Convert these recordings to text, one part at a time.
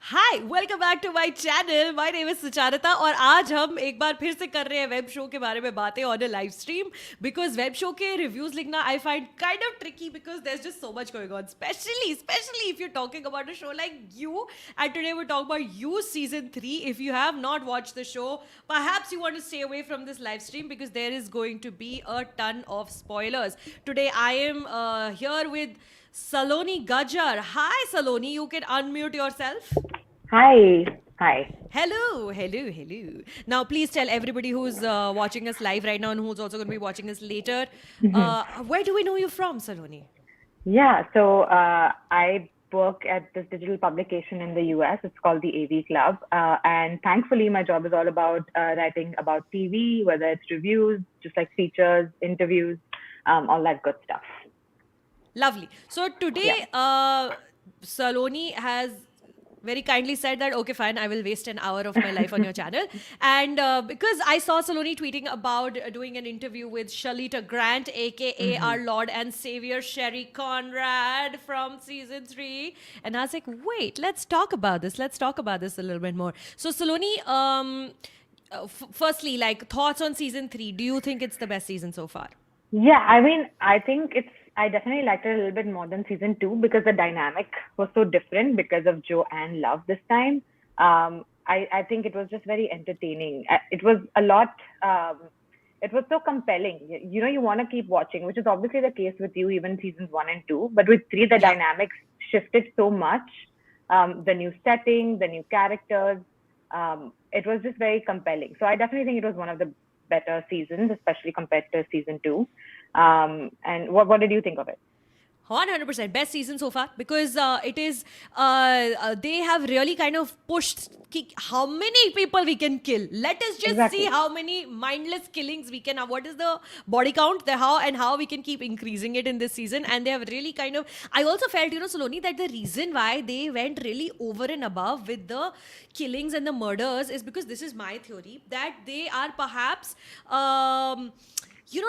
Hi welcome back to my channel my name is Sucharita और आज हम एक बार फिर से कर रहे हैं वेब शो के बारे में बातें on a live stream because web show के रिव्यूज लिखना I find kind of tricky because there is just so much going on specially if you talking about a show like you and today we talk about you season 3 if you have not watched the show perhaps you want to stay away from this live stream because there is going to be a ton of spoilers. Today I am here with Saloni Gajjar. Hi Saloni, you can unmute yourself. Hi. Hi. Hello. Now, please tell everybody who's watching us live right now and who's also going to be watching us later, where do we know you from, Saloni? Yeah, so I work at this digital publication in the US. It's called the AV Club. And thankfully, my job is all about writing about TV, whether it's reviews, just like features, interviews, all that good stuff. Lovely. So today, Saloni has very kindly said that, okay, fine, I will waste an hour of my life on your channel. And because I saw Saloni tweeting about doing an interview with Shalita Grant, aka our Lord and Savior Sherry Conrad from season 3. And I was like, wait, let's talk about this. Let's talk about this a little bit more. So, Saloni, firstly, like thoughts on season 3. Do you think it's the best season so far? Yeah, I mean, I definitely liked it a little bit more than season 2 because the dynamic was so different because of Joe and Love this time. I think it was just very entertaining. It was a lot, it was so compelling. You want to keep watching, which is obviously the case with you, even seasons 1 and 2. But with 3, the dynamics shifted so much. The new setting, the new characters, it was just very compelling. So I definitely think it was one of the better seasons, especially compared to season 2. And what did you think of it? 100% best season so far because it is they have really kind of pushed how many people we can kill. Let us just see how many mindless killings we can have. What is the body count, the how we can keep increasing it in this season. And they have really kind of, I also felt, Saloni, that the reason why they went really over and above with the killings and the murders is because this is my theory that they are perhaps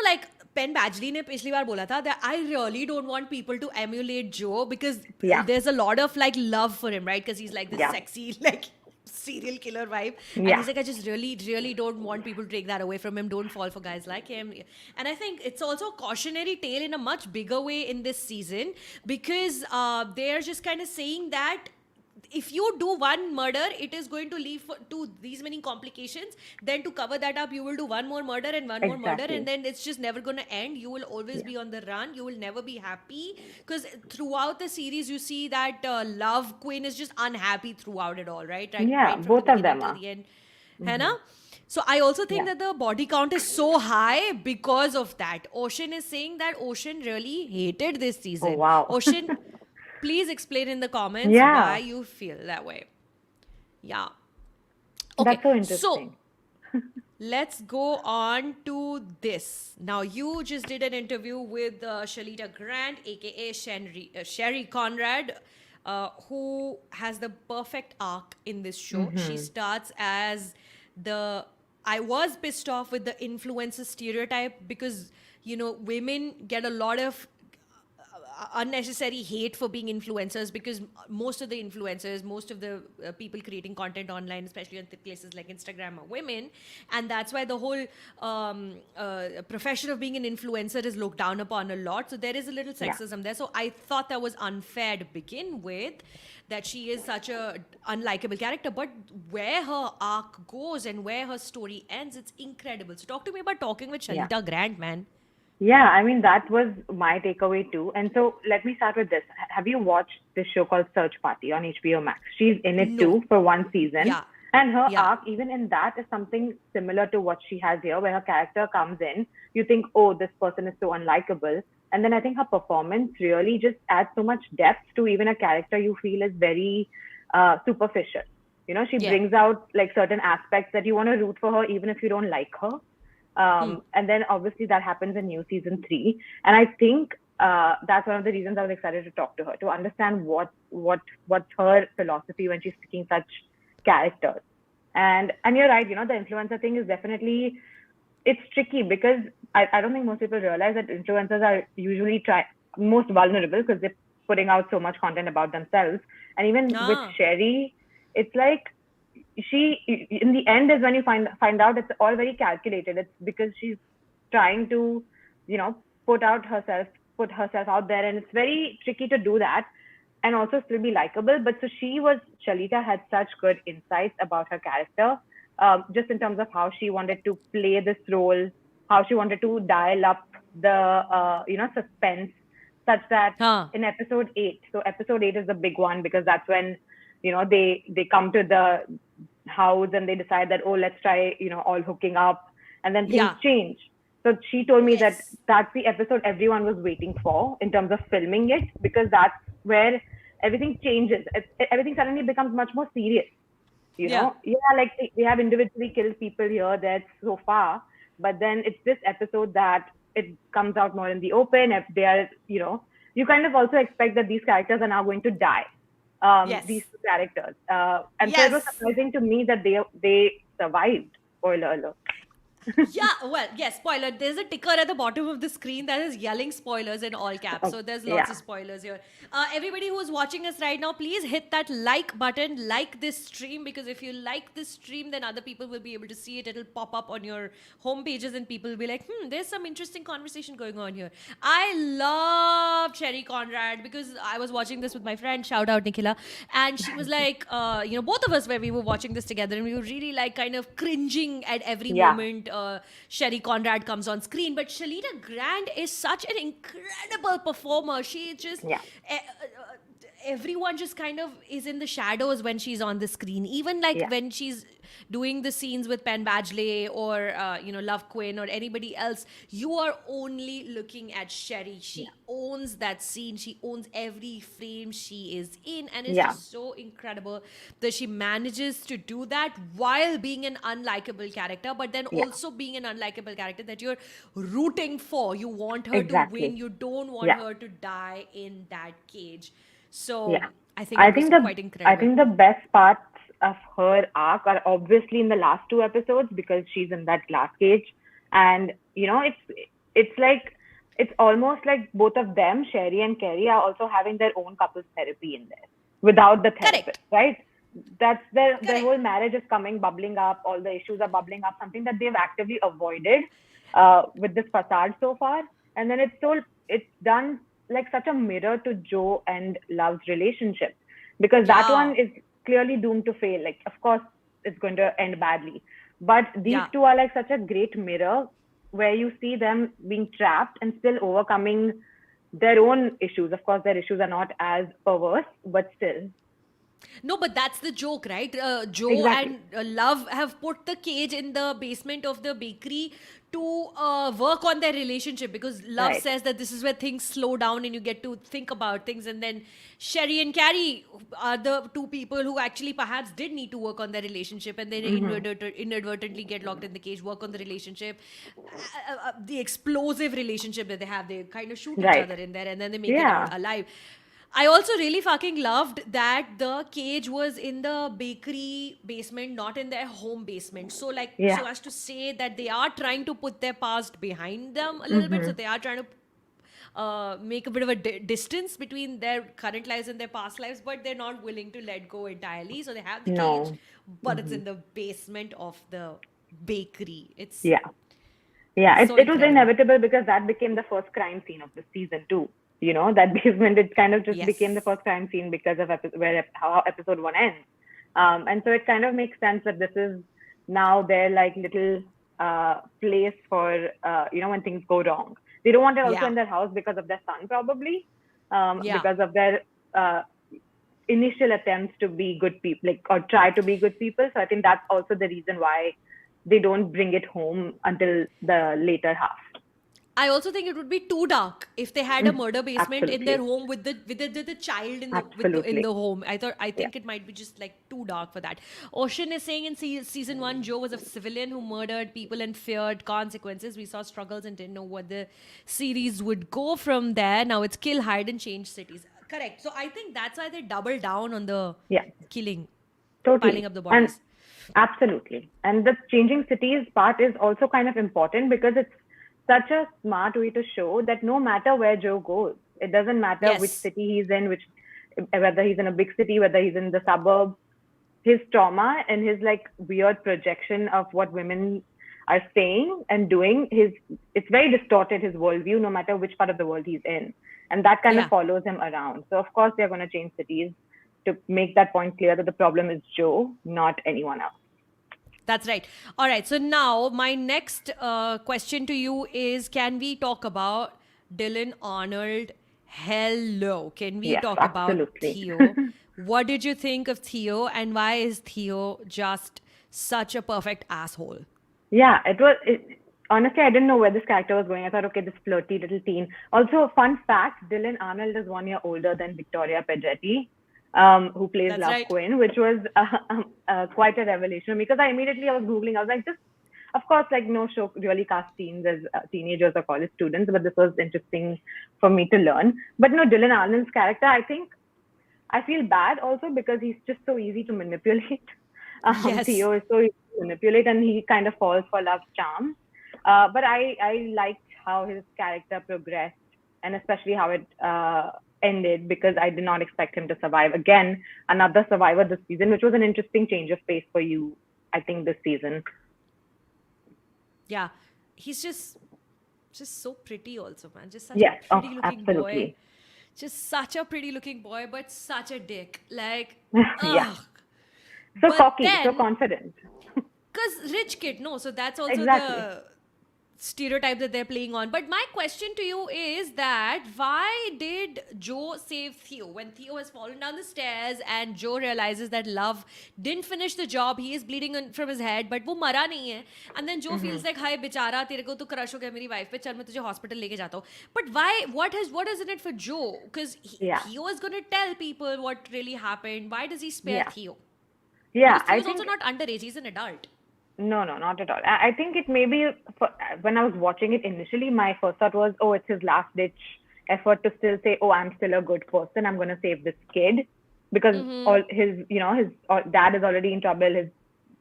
like Penn Badgley ने पिछली बार बोला था that I really don't want people to emulate Joe because there's a lot of like love for him, right? Because he's like this sexy like serial killer vibe. And he's like, I just really don't want people to take that away from him. Don't fall for guys like him. And I think it's also a cautionary tale in a much bigger way in this season because they're just kind of saying that if you do one murder, it is going to lead to these many complications. Then to cover that up, you will do one more murder and one more murder, and then it's just never going to end. You will always be on the run. You will never be happy because throughout the series, you see that Love Queen is just unhappy throughout it all, right? Right from both of them till the end. So I also think that the body count is so high because of that. Ocean is saying that Ocean really hated this season. Oh, wow. Ocean, please explain in the comments why you feel that way. Yeah. Okay. That's so interesting. So let's go on to this. Now, you just did an interview with Shalita Grant, aka Sherry Conrad, who has the perfect arc in this show. She starts as I was pissed off with the influencer stereotype because, women get a lot of unnecessary hate for being influencers because most of the influencers, most of the people creating content online, especially on places like Instagram, are women, and that's why the whole profession of being an influencer is looked down upon a lot. So there is a little sexism there. So I thought that was unfair to begin with, that she is such a unlikable character, but where her arc goes and where her story ends, it's incredible. So talk to me about talking with Shalita Grant, man. Yeah, I mean, that was my takeaway too. And so let me start with this. Have you watched this show called Search Party on HBO Max? She's in it too for one season. Yeah. And her arc, even in that, is something similar to what she has here, where her character comes in. You think, oh, this person is so unlikable. And then I think her performance really just adds so much depth to even a character you feel is very superficial. She brings out like certain aspects that you want to root for her, even if you don't like her. And then obviously that happens in new season 3. And I think that's one of the reasons I was excited to talk to her, to understand what's her philosophy when she's picking such characters. And you're right, the influencer thing is definitely, it's tricky because I don't think most people realize that influencers are usually most vulnerable because they're putting out so much content about themselves. And even with Sherry, it's like in the end is when you find out it's all very calculated. It's because she's trying to, put herself out there, and it's very tricky to do that and also still be likable. But so Shalita had such good insights about her character, just in terms of how she wanted to play this role, how she wanted to dial up the, suspense, such that in episode 8, so episode 8 is the big one because that's when, they come to the house and they decide that, oh, let's try, all hooking up, and then things change. So she told me that that's the episode everyone was waiting for in terms of filming it, because that's where everything changes. Everything suddenly becomes much more serious. Like we have individually killed people here, there, so far, but then it's this episode that it comes out more in the open. If they are, you kind of also expect that these characters are now going to die. These two characters. And so it was surprising to me that they survived. Spoiler alert. Spoiler. There's a ticker at the bottom of the screen that is yelling spoilers in all caps. So there's lots of spoilers here. Everybody who's watching us right now, please hit that like button, like this stream, because if you like this stream, then other people will be able to see it. It'll pop up on your home pages and people will be like, there's some interesting conversation going on here. I love Sherry Conrad because I was watching this with my friend, shout out Nikhila, and she was like, both of us, where we were watching this together, and we were really like kind of cringing at every moment Sherry Conrad comes on screen. But Shalita Grant is such an incredible performer. She just everyone just kind of is in the shadows when she's on the screen. Even when she's doing the scenes with Penn Badgley or Love Quinn or anybody else, you are only looking at Sherry. She owns that scene. She owns every frame she is in, and it's just so incredible that she manages to do that while being an unlikable character, but then also being an unlikable character that you're rooting for. You want her to win. You don't want her to die in that cage. So I think quite incredible. I think the best parts of her arc are obviously in the last 2 episodes, because she's in that glass cage, and it's like, it's almost like both of them, Sherry and Kerry, are also having their own couples therapy in there without the therapist, right? That's their whole marriage is bubbling up, all the issues are bubbling up, something that they've actively avoided with this facade so far. And then it's done like such a mirror to Joe and Love's relationship, because that one is clearly doomed to fail. Like, of course, it's going to end badly. But these two are like such a great mirror where you see them being trapped and still overcoming their own issues. Of course, their issues are not as perverse, but still. No, but that's the joke, right? Joe and Love have put the cage in the basement of the bakery to work on their relationship, because Love says that this is where things slow down and you get to think about things. And then Sherry and Carrie are the 2 people who actually perhaps did need to work on their relationship, and then inadvertently get locked in the cage, work on the relationship. The explosive relationship that they have, they kind of shoot each other in there, and then they make it out alive. I also really fucking loved that the cage was in the bakery basement, not in their home basement. So so as to say that they are trying to put their past behind them a little bit. So they are trying to make a bit of a distance between their current lives and their past lives, but they're not willing to let go entirely. So they have the cage, but it's in the basement of the bakery. It's it was inevitable, because that became the first crime scene of the season 2. That basement, it kind of just became the first crime scene because of how episode 1 ends. And so it kind of makes sense that this is now their like little place for, when things go wrong. They don't want it also in their house because of their son, probably, because of their initial attempts to be good people, or try to be good people. So I think that's also the reason why they don't bring it home until the later half. I also think it would be too dark if they had a murder basement in their home with the child in the home. I think it might be just like too dark for that. Ocean is saying in season 1, Joe was a civilian who murdered people and feared consequences. We saw struggles and didn't know what the series would go from there. Now it's kill, hide, and change cities. Correct. So I think that's why they double down on the killing, piling up the bodies. Absolutely. And the changing cities part is also kind of important, because it's such a smart way to show that no matter where Joe goes, it doesn't matter which city he's in, whether he's in a big city, whether he's in the suburbs, his trauma and his like weird projection of what women are saying and doing, it's very distorted, his worldview, no matter which part of the world he's in. And that kind of follows him around. So of course they're going to change cities to make that point clear that the problem is Joe, not anyone else. That's right. All right. So now my next question to you is, can we talk about Dylan Arnold? Hello. Can we talk absolutely. about Theo? What did you think of Theo, and why is Theo just such a perfect asshole? Yeah, honestly, I didn't know where this character was going. I thought, okay, this flirty little teen. Also, fun fact, Dylan Arnold is 1 year older than Victoria Pedretti, who plays That's Love right. Quinn, which was quite a revelation because I was Googling. I was like, this, of course, like no show really casts teens as teenagers or college students, but this was interesting for me to learn. But no, Dylan Arnold's character, I feel bad also because he's just so easy to manipulate. Yes. Theo is so easy to manipulate, and he kind of falls for love's charm. But I liked how his character progressed, and especially how it ended, because I did not expect him to survive. Again, another survivor this season, which was an interesting change of pace for you, I think, this season. Yeah. He's just so pretty also, man. Just such a pretty looking boy. Just such a pretty looking boy, but such a dick. Like, So but cocky, then, so confident. Because rich kid, no. So that's also Exactly. the stereotype that they're playing on. But my question to you is that why did Joe save Theo when Theo has fallen down the stairs and Joe realizes that love didn't finish the job? He is bleeding from his head, but वो मरा नहीं है. And then Joe feels like, "Hi, बेचारा, तेरे को तो crush हो गया मेरी wife पे, चल मैं तुझे hospital लेके जाता हूँ." But why? What is in it for Joe? Because Theo is going to tell people what really happened. Why does he spare Theo? Yeah, because Theo's also not underage; he's an adult. No, not at all. I think it may be, when I was watching it initially, my first thought was, oh, it's his last ditch effort to still say, oh, I'm still a good person. I'm going to save this kid, because all his dad is already in trouble.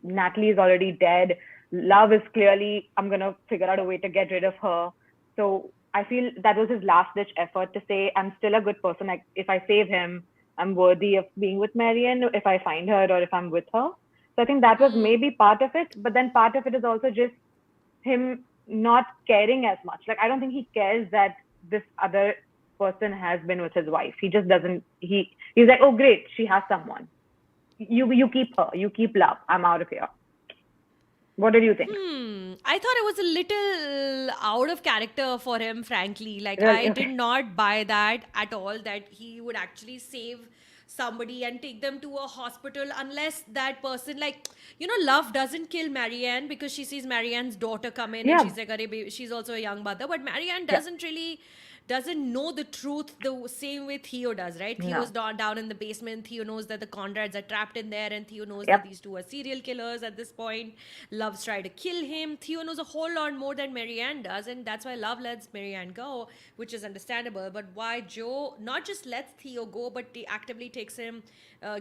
Natalie is already dead. Love is clearly, I'm going to figure out a way to get rid of her. So I feel that was his last ditch effort to say, I'm still a good person. Like, if I save him, I'm worthy of being with Marienne, if I find her or if I'm with her. So I think that was maybe part of it, but then part of it is also just him not caring as much. Like, I don't think he cares that this other person has been with his wife. He just doesn't. He's like, oh great, she has someone. You keep her. You keep love. I'm out of here. What did you think? I thought it was a little out of character for him, frankly. Like, Really? I did not buy that at all, that he would actually save somebody and take them to a hospital, unless that person, like, Love doesn't kill Marienne because she sees Marianne's daughter come in and she's like, "Arey, baby," she's also a young mother. But Marienne doesn't know the truth the same way Theo does, right? Theo's down in the basement. Theo knows that the Conrads are trapped in there, and Theo knows that these two are serial killers at this point. Love's trying to kill him. Theo knows a whole lot more than Marienne does, and that's why Love lets Marienne go, which is understandable. But why Joe not just lets Theo go, but he actively takes him,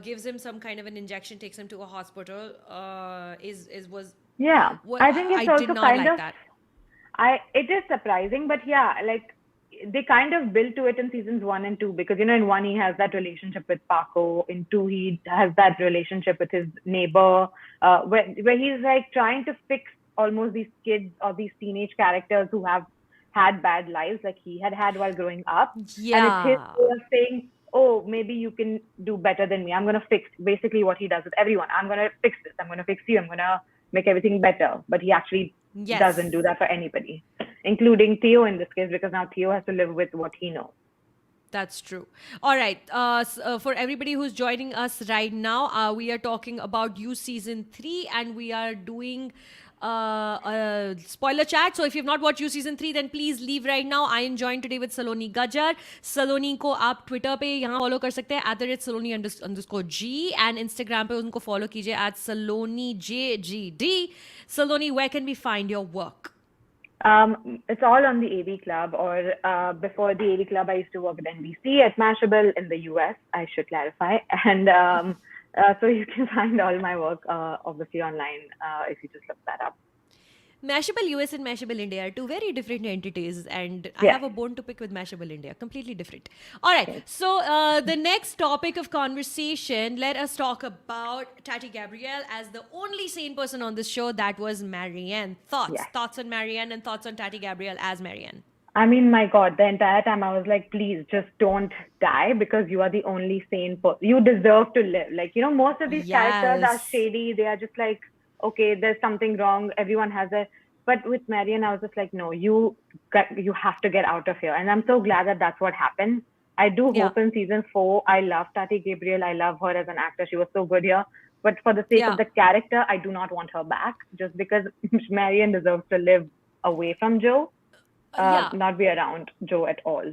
gives him some kind of an injection, takes him to a hospital, I think it's also did not kind of that. It is surprising, but like, they kind of built to it in seasons 1 and 2, because in 1 he has that relationship with Paco, in 2 he has that relationship with his neighbor, where he's like trying to fix almost these kids or these teenage characters who have had bad lives like he had while growing up. And it's his way of saying, oh, maybe you can do better than me. I'm going to fix basically what he does with everyone. I'm going to fix this. I'm going to fix you. I'm going to make everything better. But he actually doesn't do that for anybody, including Theo in this case, because now Theo has to live with what he knows. That's true. All right. For everybody who's joining us right now, we are talking about You Season 3, and we are doing a spoiler chat. So if you've not watched You Season 3, then please leave right now. I am joined today with Saloni Gajjar. Saloni को आप Twitter पे यहाँ follow कर सकते हैं @Saloni_G, and Instagram पे उनको follow कीजिए @SaloniJGD. Saloni, where can we find your work? It's all on the AV Club, or before the AV Club, I used to work at NBC at Mashable in the US, I should clarify. And so you can find all my work obviously online if you just look that up. Mashable US and Mashable India are two very different entities, and I Yeah. have a bone to pick with Mashable India. Completely different. All right. Yes. So the next topic of conversation, let us talk about Tati Gabrielle as the only sane person on this show. That was Marienne. Yes. Thoughts on Marienne and thoughts on Tati Gabrielle as Marienne. I mean, my God, the entire time I was like, please just don't die because you are the only sane person. You deserve to live. Like, most of these characters are Yes. shady. They are just like, okay, there's something wrong. Everyone has a. But with Marion, I was just like, no, you have to get out of here. And I'm so glad that that's what happened. I do Yeah. hope in season 4, I love Tati Gabrielle. I love her as an actor. She was so good here. But for the sake Yeah. of the character, I do not want her back just because Marion deserves to live away from Joe. Yeah. Not be around Joe at all.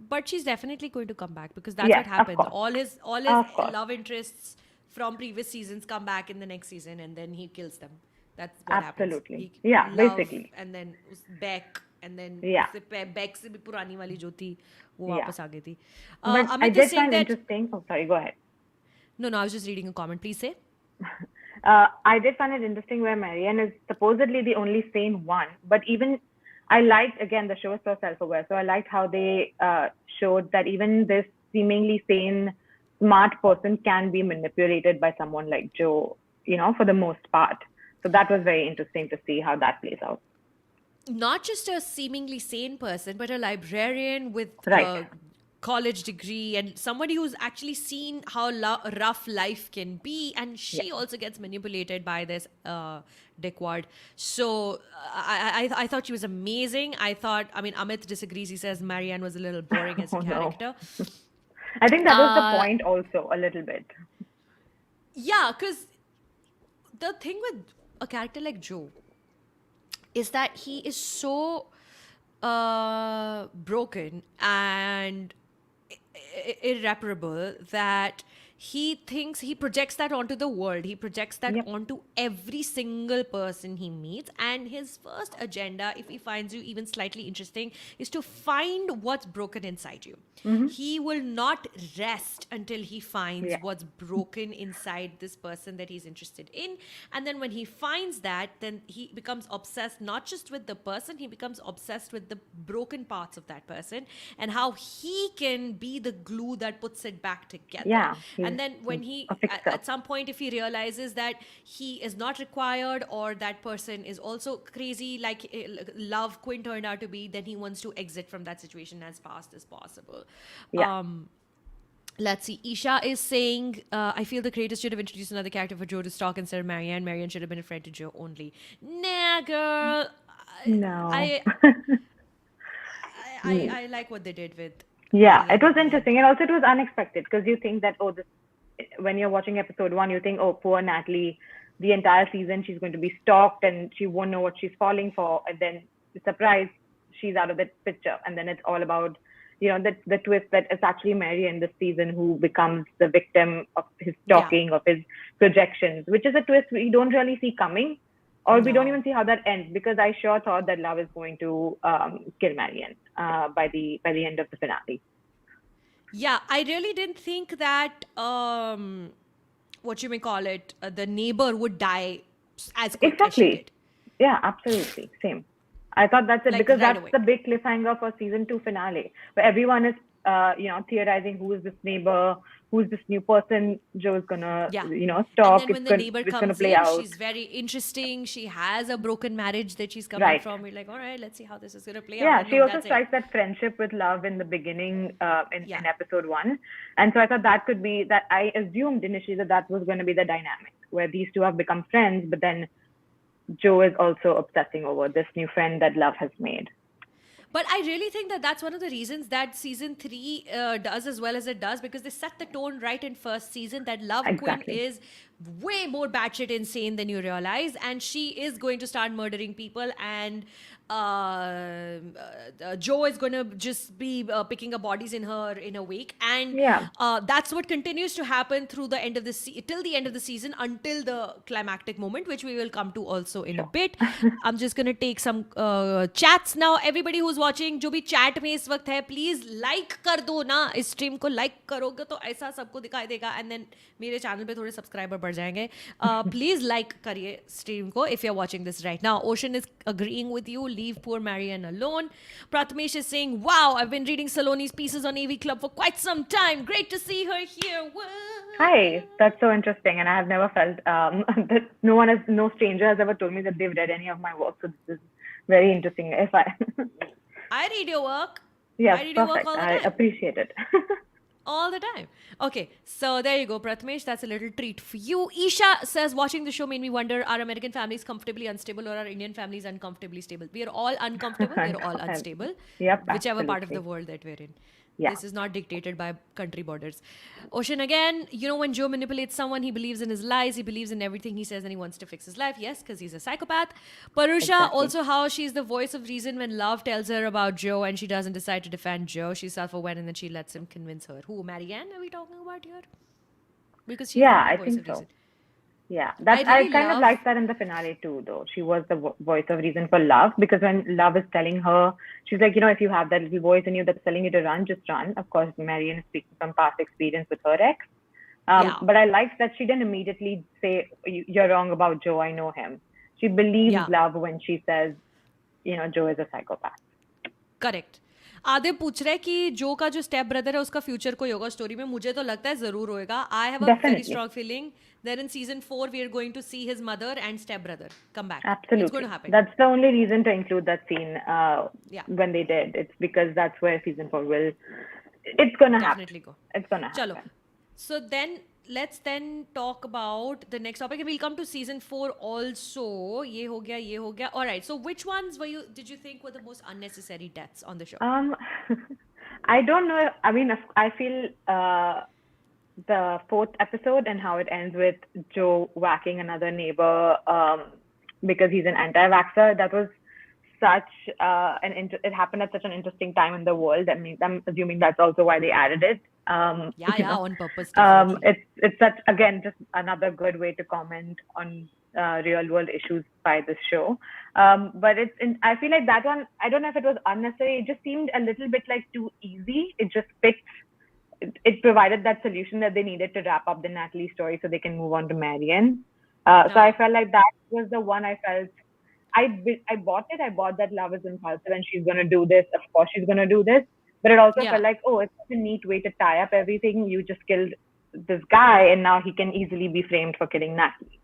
But she's definitely going to come back because that's Yeah, what of happens. course. All his Of course. love interests from previous seasons come back in the next season, and then he kills them. That's what Absolutely. happens. Yeah, love, basically. and then Beck, and then Yeah. Beck से भी पुरानी वाली जो थी वो Yeah. वापस आ गई थी. But I Amit is did saying find that interesting. Oh, sorry, go ahead. no, I was just reading a comment. Please say. I did find it interesting where Marianne is supposedly the only sane one, but even I liked, again, the show is so self-aware, so I liked how they showed that even this seemingly sane, smart person can be manipulated by someone like Joe, for the most part. So that was very interesting to see how that plays out. Not just a seemingly sane person, but a librarian with Right. a college degree and somebody who's actually seen how rough life can be, and she also gets manipulated by this dickwad. So I thought she was amazing. Amit disagrees. He says Marianne was a little boring as a Oh, no. character. I think that was the point also, a little bit. Yeah, because the thing with a character like Joe is that he is so broken and irreparable that he thinks he projects that onto the world. He projects that Yep. onto every single person he meets. And his first agenda, if he finds you even slightly interesting, is to find what's broken inside you. He will not rest until he finds Yeah. what's broken inside this person that he's interested in. And then when he finds that, then he becomes obsessed not just with the person, he becomes obsessed with the broken parts of that person and how he can be the glue that puts it back together. Yeah, And then when he, a fixer. at some point, if he realizes that he is not required or that person is also crazy, like Love Quinn turned out to be, then he wants to exit from that situation as fast as possible. Yeah. Let's see. Isha is saying, I feel the creators should have introduced another character for Joe to stalk instead of Marianne. Marianne should have been a friend to Joe only. Nah, girl. No. I like what they did with. Yeah, it was interesting. And also it was unexpected because you think that, when you're watching episode 1, you think, oh, poor Natalie, the entire season she's going to be stalked and she won't know what she's falling for. And then, surprise, she's out of the picture. And then it's all about, the twist that it's actually Marianne this season who becomes the victim of his stalking, of his projections, which is a twist we don't really see coming. Or we don't even see how that ends, because I sure thought that Love is going to kill Marianne by the end of the finale. Yeah, I really didn't think that what you may call it, the neighbor would die as quick as she Exactly. did. Yeah, absolutely. Same. I thought that's it, Like, because right that's away. the big cliffhanger for season 2 finale, where everyone is theorizing who is this neighbor, who's this new person Joe's gonna stalk. And then when the neighbor it's gonna comes play in, out. she's very interesting. She has a broken marriage that she's coming Right. from. We're like, all right, let's see how this is going to play out. Yeah, And she no, also that's it. strikes that friendship with Love in the beginning in Yeah. episode 1. And so I thought that could be that. I assumed initially that was going to be the dynamic where these two have become friends, but then Joe is also obsessing over this new friend that Love has made. But I really think that that's one of the reasons that season 3 does as well as it does, because they set the tone right in first season that Love Exactly. Quinn is way more batshit insane than you realize, and she is going to start murdering people. And Joe is going to just be picking up bodies in a week, and Yeah. that's what continues to happen through the end of the till the end of the season, until the climactic moment, which we will come to also in a bit. I'm just going to take some chats now. Everybody who's watching, जो भी chat में इस वक्त है, please like कर दो ना, इस stream को like करोगे तो ऐसा सबको दिखाई देगा, and then मेरे channel पे थोड़े subscriber बढ़ जाएंगे. Please like करिए stream को if you're watching this right now. Ocean is agreeing with you. Leave poor Marienne alone. Prathamesh is saying, wow, I've been reading Saloni's pieces on AV Club for quite some time. Great to see her here. Whoa. Hi, that's so interesting, and I have never felt that no stranger has ever told me that they've read any of my work. So this is very interesting. I read your work. Yes, I read your perfect. work all the I time. appreciate it. All the time. Okay, so there you go, Prathamesh. That's a little treat for you. Isha says, watching the show made me wonder, are American families comfortably unstable, or are Indian families uncomfortably stable? We are all uncomfortable. We are all unstable. Yep, whichever part of the absolutely. world that we're in. Yeah. This is not dictated by country borders. Ocean again, when Joe manipulates someone, he believes in his lies, he believes in everything he says, and he wants to fix his life. Yes, because he's a psychopath. Parusha, Exactly. also how she's the voice of reason when love tells her about Joe and she doesn't decide to defend Joe. She's self-aware and then she lets him convince her. Who, Marianne, are we talking about here? Because she's Yeah, the I voice think of so. reason. Yeah, I I kind of love- liked that in the finale too, though. She was the voice of reason for love, because when love is telling her, she's like, if you have that little voice in you that's telling you to run, just run. Of course, Marienne is speaking from past experience with her ex. Yeah. But I liked that she didn't immediately say, you're wrong about Joe, I know him. She believes Yeah. love when she says, Joe is a psychopath. Correct. Aditya पूछ रहे हैं कि जो का जो step brother है उसका future कोई होगा स्टोरी में. मुझे तो लगता है जरूर होएगा. I have a very Definitely. Strong feeling that in season 4 we are going to see his mother and step brother come back. Absolutely. It's going to happen. That's the only reason to include that scene Yeah. when they did. It's because that's where season 4 will. It's going to happen. Definitely go. It's going to happen. Chalo. So then let's then talk about the next topic, and we'll come to season 4 also. Ye ho gaya. All right. So which ones did you think were the most unnecessary deaths on the show? I don't know. I mean, I feel the 4th episode and how it ends with Joe whacking another neighbor because he's an anti-vaxxer. That was such it happened at such an interesting time in the world. I mean, I'm assuming that's also why they added it. Yeah, on purpose. Definitely. It's such, again, just another good way to comment on real world issues by this show. But I feel like that one, I don't know if it was unnecessary. It just seemed a little bit like too easy. It just fits. It provided that solution that they needed to wrap up the Natalie story so they can move on to Marienne. So I felt like that was the one I felt. I bought it. I bought that love is impulsive and she's going to do this. Of course, she's going to do this. But it also felt like, it's such a neat way to tie up everything. You just killed this guy and now he can easily be framed for killing Natalie.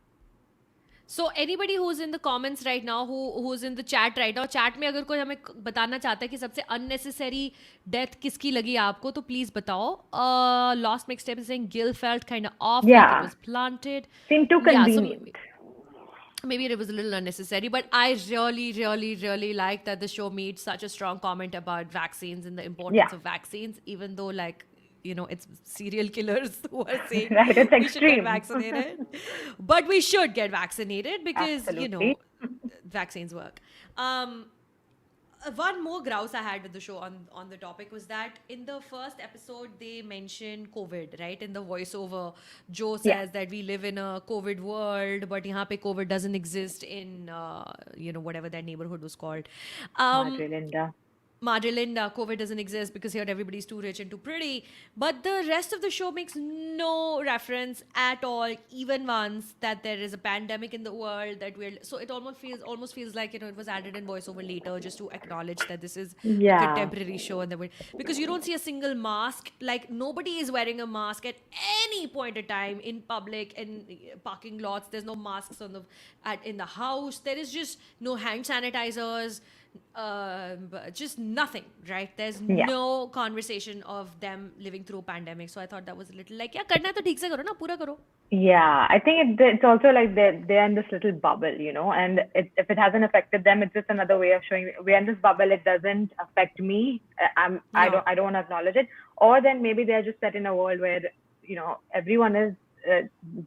So anybody who's in the comments right now, who's in the chat right now, chat में अगर कोई हमें बताना चाहता है कि सबसे unnecessary death किसकी लगी आपको, तो please बताओ. Lost Mixtape is saying Gil felt kind of off, like it was planted. Seemed too convenient. Maybe it was a little unnecessary, but I really, really, really like that the show made such a strong comment about vaccines and the importance of vaccines, even though it's serial killers who are saying it's we should get vaccinated. But we should get vaccinated because, vaccines work. One more grouse I had with the show on the topic was that in the first episode, they mentioned COVID, right? In the voiceover, Joe says that we live in a COVID world, but yahan pe COVID doesn't exist in, whatever that neighborhood was called. Madre Linda, COVID doesn't exist because here everybody's too rich and too pretty. But the rest of the show makes no reference at all, even once, that there is a pandemic in the world. So it almost feels like it was added in voiceover later just to acknowledge that this is a contemporary show, and because you don't see a single mask. Like nobody is wearing a mask at any point in time in public, in parking lots. There's no masks in the house. There is just no hand sanitizers. Just nothing, right? There's no conversation of them living through a pandemic. So I thought that was a little like, karna hai to theek se karo na, pura karo. Yeah, I think it's also like they're in this little bubble, and if it hasn't affected them, it's just another way of showing we're in this bubble. It doesn't affect me. I don't want to acknowledge it. Or then maybe they're just set in a world where everyone is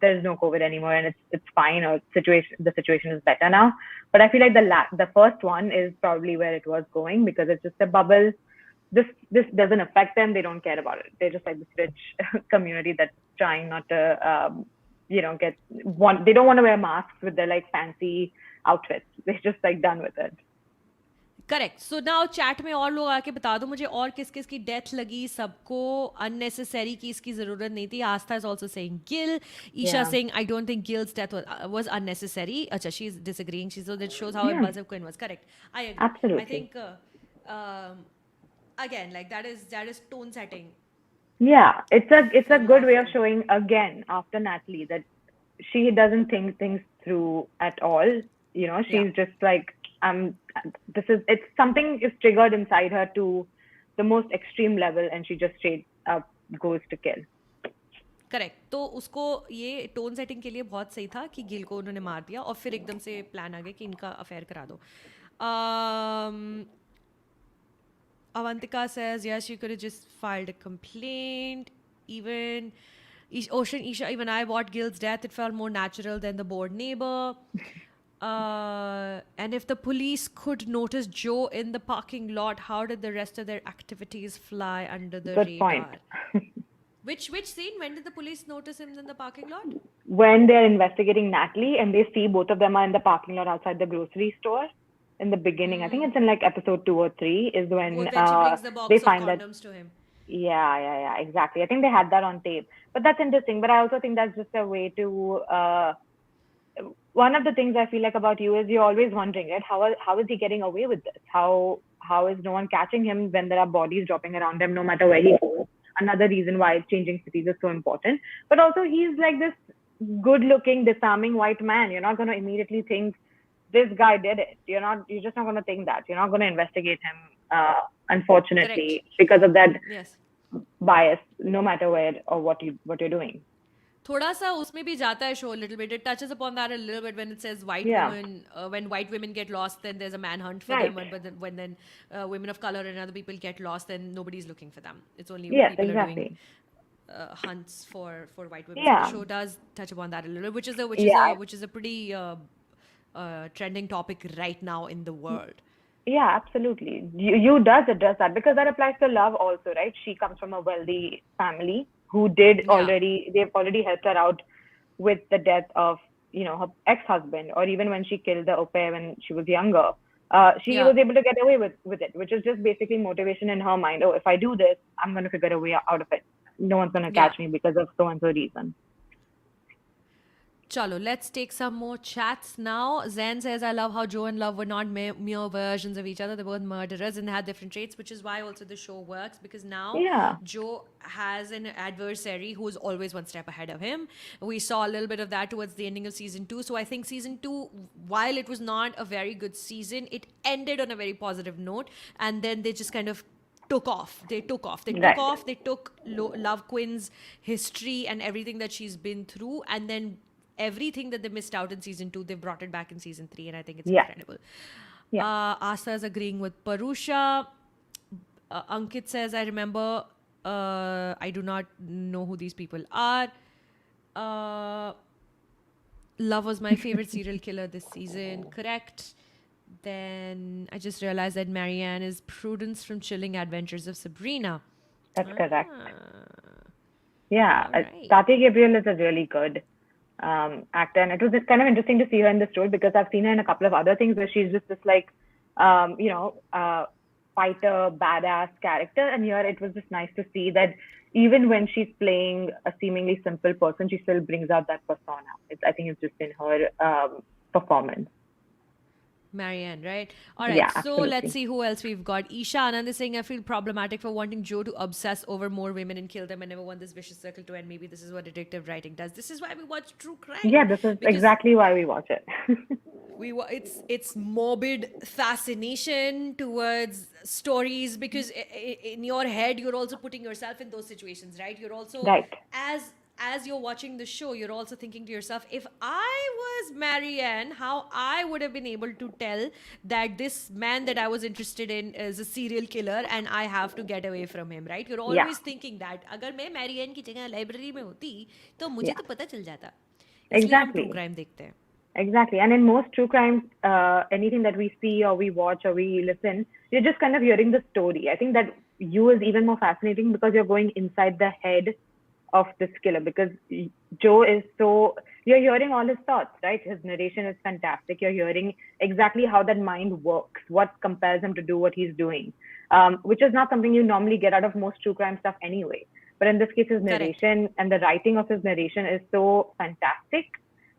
there's no COVID anymore and it's fine, or the situation is better now. But I feel like the first one is probably where it was going, because it's just a bubble. This doesn't affect them. They don't care about it. They're just like this rich community that's trying not to they don't want to wear masks with their like fancy outfits. They're just like done with it. Correct. So now chat में और लोग आके बता दो मुझे और किस किस की डेथ लगी. सबको अननेसेसरी की इसकी जरूरत नहीं थी. Aastha is also saying Gill. Isha saying I don't think Gill's death was unnecessary. अच्छा, she is disagreeing. She so that shows how impulsive Quinn was. Correct. I agree. Absolutely. I think again, like that is tone setting. Yeah, it's a good way of showing again after Natalie that she doesn't think things through at all. She's just like, it's something is triggered inside her to the most extreme level, and she just straight up goes to kill. Correct. तो उसको ये tone setting के लिए बहुत सही था कि गिल को उन्होंने मार दिया और फिर एकदम से प्लान आ गया कि इनका अफेयर करा दो. Avantika says, yes, you could have just filed a complaint. Even Ocean Isha, even I bought Gil's death. It felt more natural than the bored neighbor. And if the police could notice Joe in the parking lot, how did the rest of their activities fly under the radar? Good point. Which scene? When did the police notice him in the parking lot? When they're investigating Natalie and they see both of them are in the parking lot outside the grocery store. In the beginning, I think it's in like episode 2 or 3 is when she brings the box they of find condoms that to him. Yeah, exactly. I think they had that on tape, but that's interesting. But I also think that's just a way to one of the things I feel like about you is you're always wondering, right? How is he getting away with this? How is no one catching him when there are bodies dropping around him no matter where he goes? Another reason why changing cities is so important. But also he's like this good-looking, disarming white man. You're not going to immediately think this guy did it. You're just not going to think that. You're not going to investigate him, unfortunately, Correct. because of that bias, no matter where or what you're doing. थोड़ा सा उसमें भी जाता है show a little bit. It touches upon that a little bit when it says when white women get lost, then there's a manhunt for them. But then, when women of color and other people get lost, then nobody's looking for them. It's only people are doing hunts for white women. So the show does touch upon that a little bit, which is a pretty trending topic right now in the world. Yeah, absolutely. You does address that because that applies to love also, right? She comes from a wealthy family who they've already helped her out with the death of, her ex-husband, or even when she killed the au pair when she was younger. She was able to get away with it, which is just basically motivation in her mind. Oh, if I do this, I'm going to figure a way out of it. No one's going to catch me because of so-and-so reason. Chalo, let's take some more chats now. Zen says, I love how Joe and Love were not mere versions of each other. They're both murderers and had different traits, which is why also the show works, because now Joe has an adversary who's always one step ahead of him. We saw a little bit of that towards the ending of season 2. So I think season 2, while it was not a very good season, it ended on a very positive note. And then they just kind of took off. They took Love Quinn's history and everything that she's been through, and then everything that they missed out in season 2, they've brought it back in season 3, and I think it's incredible. Asa is agreeing with Parusha. Ankit says, I remember, I do not know who these people are. Love was my favorite serial killer this season. Correct. Then I just realized that Marienne is Prudence from Chilling Adventures of Sabrina. That's correct. Yeah, right. Tati Gabrielle is a really good actor, and it was just kind of interesting to see her in this role because I've seen her in a couple of other things where she's just this like fighter, badass character, and here it was just nice to see that even when she's playing a seemingly simple person, she still brings out that persona. I think it's just in her performance. Marienne, right? All right, so absolutely. Let's see who else we've got. Isha Anand is saying, I feel problematic for wanting Joe to obsess over more women and kill them. I never want this vicious circle to end. Maybe this is what detective writing does. This is why we watch true crime. Yeah, this is exactly why we watch it. It's morbid fascination towards stories, because in your head, you're also putting yourself in those situations, right? You're also, as you're watching the show, you're also thinking to yourself, if I was Marianne, how I would have been able to tell that this man that I was interested in is a serial killer and I have to get away from him, right? You're Yeah, always thinking that. अगर मैं Marianne की जगह library में होती तो मुझे yeah, तो पता चल जाता. इसलिए हम true exactly. crime देखते हैं. Exactly. And in most true crimes, anything that we see or we watch or we listen, you're just kind of hearing the story. I think that you is even more fascinating because you're going inside the head of this killer because Joe is so, you're hearing all his thoughts, right? His narration is fantastic. You're hearing exactly how that mind works, what compels him to do what he's doing, which is not something you normally get out of most true crime stuff anyway. But in this case, his Correct. narration and the writing of his narration is so fantastic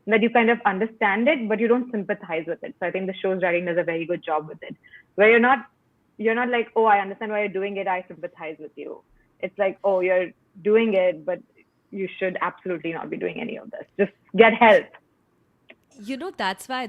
that you kind of understand it, but you don't sympathize with it. So I think the show's writing does a very good job with it, where you're not like, oh, I understand why you're doing it, I sympathize with you. It's like, oh, you're doing it, but you should absolutely not be doing any of this. Just get help. You know, that's why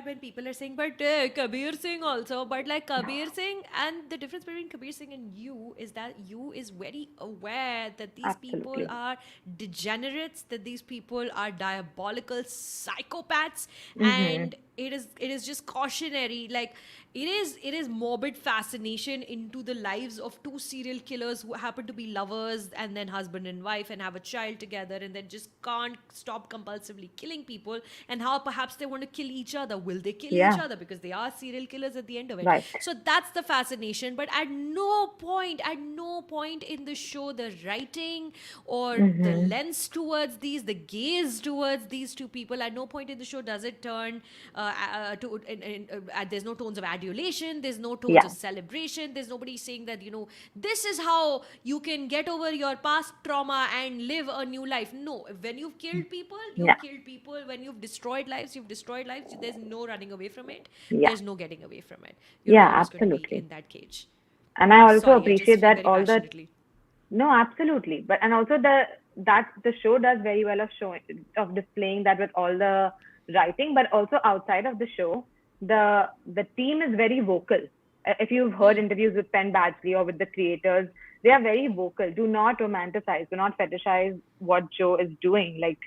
when people are saying, but Kabir Singh also, but like Kabir Singh, and the difference between Kabir Singh and you is that you is very aware that these people Absolutely. are degenerates, that these people are diabolical psychopaths, Mm-hmm. and it is just cautionary. Like it is morbid fascination into the lives of two serial killers who happen to be lovers and then husband and wife and have a child together and then just can't stop compulsively killing people, and how perhaps they want to kill each other. Will they kill each Yeah, other because they are serial killers at the end of it? right. So that's the fascination. But at no point in the show, the writing or the Mm-hmm. lens towards the gaze towards these two people, at no point in the show does it turn there's no tones of adulation, there's no tones Yeah, of celebration, there's nobody saying that, this is how you can get over your past trauma and live a new life. No, when you've killed people, yeah, you've killed people. When you've destroyed lives, you've destroyed lives. There's no running away from it. yeah, There's no getting away from it. You're yeah, always going to be absolutely. in that cage. And I also Sorry, I just appreciate feel that very all the passionately. no, absolutely. But and also the show does very well of showing of displaying that with all the writing, but also outside of the show, the team is very vocal. If you've heard interviews with Penn Badgley or with the creators, they are very vocal. Do not romanticize, do not fetishize what Joe is doing. Like